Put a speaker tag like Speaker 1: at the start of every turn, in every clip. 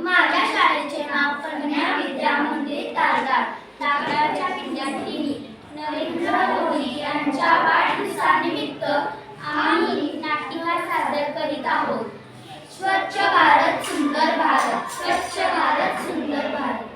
Speaker 1: माझ्या शाळेचे नाव कन्या विद्या मंदिर तारदाळ. तारदाळच्या विद्यार्थिनी नरेंद्र मोदी यांच्या वाढदिवसानिमित्त आम्ही नाट्यकार सादर करीत आहोत. स्वच्छ भारत सुंदर भारत, स्वच्छ भारत सुंदर भारत.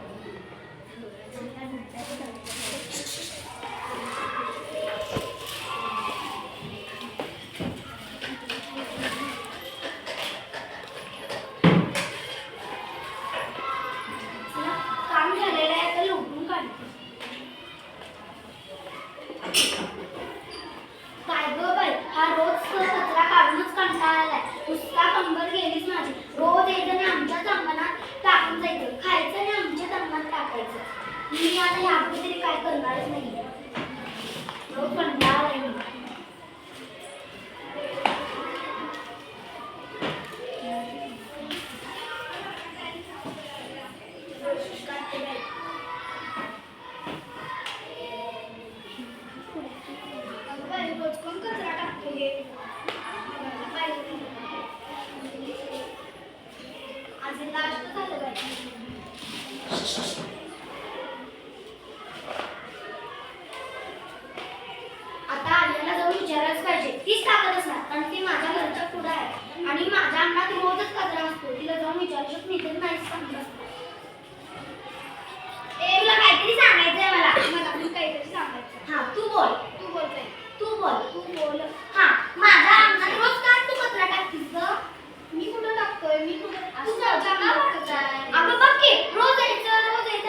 Speaker 1: काम झालेलं आहे तर लुटून काढते. काय गं बाई, हा रोज कचरा काढूनच कंटाळा आलाय. नुसता कंबर गेलीच माझी. रोज यायचं आणि आमच्याच अंगणात टाकून जायचं, खायचं आणि आमच्याच अंगणात टाकायचं. मी आता ह्यापुढे तरी काय करणारच नाही. रोज कंटाळा आलाय मी. रोज कोण कचरा टाकतो हे? आज लास्ट झालं बाई. आता आल्याला जाऊन विचारायलाच पाहिजे. तीच टाकत असणार, कारण ती माझ्या घरच्या पुढे आहे आणि माझ्या अंगणात रोजच कचरा असतो. तिला जाऊन विचारू मी तर नाहीच सांगत. तुला काहीतरी सांगायचंय मला. पण काहीतरी सांगायचं. हा, तू बोल. तू बोलते. तू बोल. हा, माझ्या अंगणात रोज का तू कचरा टाकतीस ग? मी कुठं टाकतोय? अगं बघ की, रोज यायचं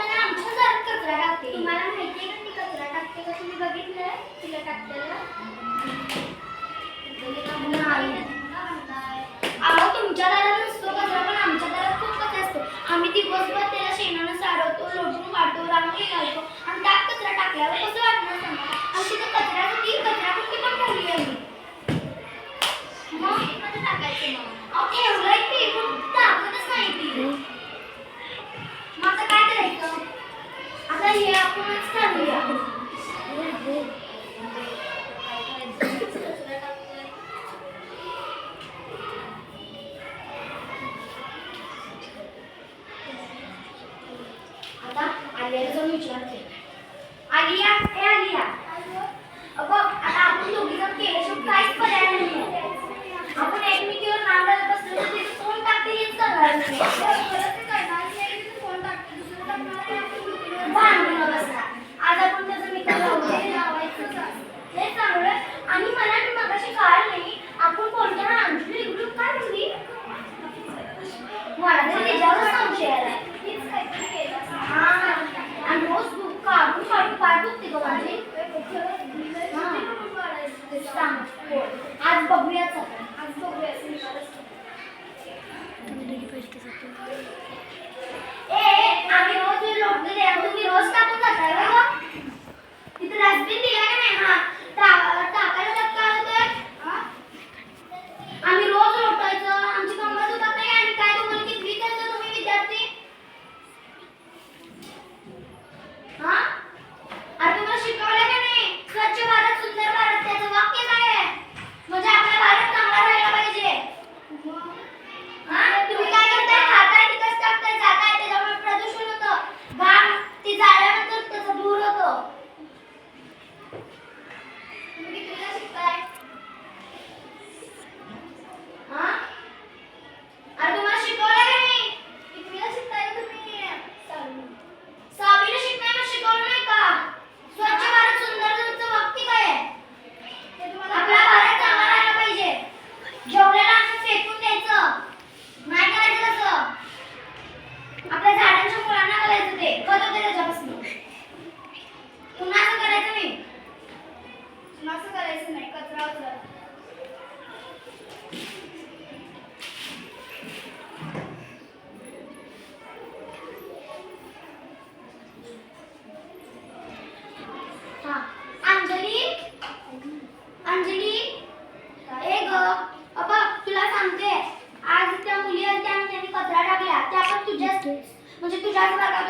Speaker 1: आणि आमच्या घरात कचरा टाकते. तुम्हाला माहितीये का ती कचरा टाकते का? तुम्ही बघितलंय तिला टाकतेलं? अहो, तुमच्या दारात नसतो कचरा, पण आमच्या दारात खूप कचरा असतो. आम्ही दिवसभर त्याला शेणानं सारवतो, लोटून काढतो, रांगोळी घालतो आणि त्यात कचरा टाकल्यावर कसं वाटणार सांगा? आणि तिथं कचऱ्यासाठी कचरा कुठे पण ठेवली आहे. मग कसं टाकायचं? मग अहो, ठेवलंय की, पण टाकतच नाही ती. मग आता काय करायचं? आता हे आपणच ठरवूया. आता आलियाला जाऊन विचारते. आलिया, हे आलिया, बघ आता आपण दोघी जण केल्याशिवाय काहीच पर्याय नाही. आपण एकमेकीवर नाव द्यायला बसलो तर तिथे कोण टाकते हेच करणार नाही. भांडून बसणार. आज आपण त्याचं मित्र लावायचं हे चांगलं. आणि मला मगाशी कळलं नाही, आपण बोलताना अंजली ग्रुप काय म्हणली? मला तर त्याच्यावर संशय आलाय. आणि रोज काढून पाठ दुखते ग माझी. आज बघूयाच. आम्ही रोज लोटले द्या, तुम्ही रोज टाकून जाताय का? तिथे डस्टबिन दिलाय का नाही? हा, टाकायला त्यात काय होतंय? आम्ही रोज लोटायचं, आमची कंबर दुखत नाही. आणि काय तुम्हाला किती विचारतं तुम्ही विद्यार्थी? हा, अरे तुम्हाला शिकवलं का नाही? स्वच्छ भारत सुंदर भारत त्याचं वाक्य काय आहे? म्हणजे आपला भारत चांगला राहायला पाहिजे. हा, तुम्ही काय करताय? खाताय तिथंच टाकताय, जाताय, त्याच्यामुळे प्रदूषण होतं. घाण ती जाळल्यानंतर त्याचं धूर होतो. तुम्ही कितवीला शिकताय? हा, अरे तुम्हाला शिकवलं का नाही? कितवीला शिकताय तुम्ही? सहावीला शिकताय, मग शिकवलं नाही का? स्वच्छ भारत सुंदर भारतचं वाक्य काय आहे? आपला भारत चांगला राहायला पाहिजे. जेवढ्याला असं फेकून द्यायचं नाही, करायचं तसं. आपल्या झाडांच्या मुळांना घालायचं, ते खत होते त्याच्यापासून. पुन्हा असं करायचं नाही. असं करायचं नाही, कचरा उचलायचा. अंजली, ए ग, अबा तुला सांगते, आज त्या मुली आणि त्यांनी कचरा टाकल्या, त्या पण तुझ्याच म्हणजे तुझ्याच वर्गात